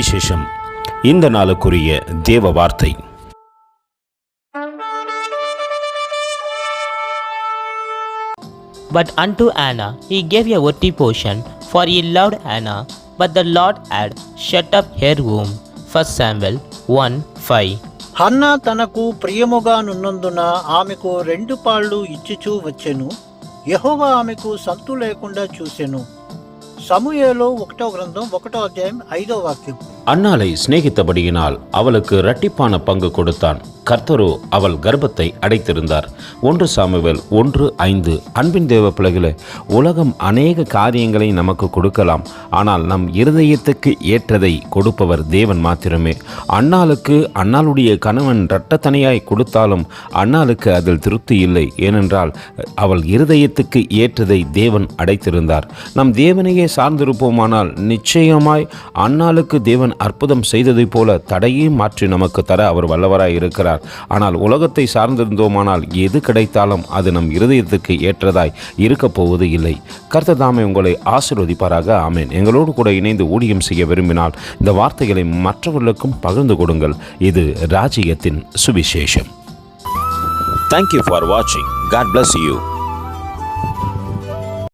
சுவிசேஷம். இந்த நாளுக்குரிய தேவ வார்த்தை. But unto Anna he gave a worthy portion, for he loved Anna. But the Lord had shut up her womb. 1 Samuel 1:5. Hannah తనకు ప్రియముగా నున్నందున ఆమెకు 2 పాళ్ళు ఇచ్చుచూ వచ్చెను. యెహోవా ఆమెకు సంతు లేకుండా చూసెను. సమూయేలు 1వ గ్రంథం 1వ అధ్యాయం 5వ వాక్యం. அன்னாளை சிநேகித்தபடியினால் அவளுக்கு இரட்டிப்பான பங்கு கொடுத்தான். கர்த்தரோ அவள் கர்ப்பத்தை அடைத்திருந்தார். 1 சாமுவேல் 1:5. அன்பின் தேவ பிள்ளைகளே, உலகம் அநேக காரியங்களை நமக்கு கொடுக்கலாம். ஆனால் நம் இருதயத்துக்கு ஏற்றதை கொடுப்பவர் தேவன் மாத்திரமே. அன்னாளுக்கு அன்னாளுடைய கணவன் இரட்டத்தனையாய் கொடுத்தாலும் அன்னாளுக்கு அதில் திருப்தி இல்லை. ஏனென்றால் அவள் இருதயத்துக்கு ஏற்றதை தேவன் அடைத்திருந்தார். நம் தேவனையே சார்ந்திருப்போமானால் நிச்சயமாய் அன்னாளுக்கு தேவன் அற்புதம் செய்ததை போல தடையை மாற்றி நமக்கு தர அவர் வல்லவராய் இருக்கிறார். ஆனால் உலகத்தை சார்ந்திருந்தோமானால் எது கிடைத்தாலும் அது நம் இருதயத்துக்கு ஏற்றதாய் இருக்க போவது இல்லை. கர்த்தர் தாமே உங்களை ஆசீர்வதிப்பாராக. ஆமென். எங்களோடு கூட இணைந்து ஊழியம் செய்ய விரும்பினால் இந்த வார்த்தைகளை மற்றவர்களுக்கும் பகிர்ந்து கொடுங்கள். இது ராஜ்யத்தின் சுவிசேஷம். Thank you for watching. God bless you.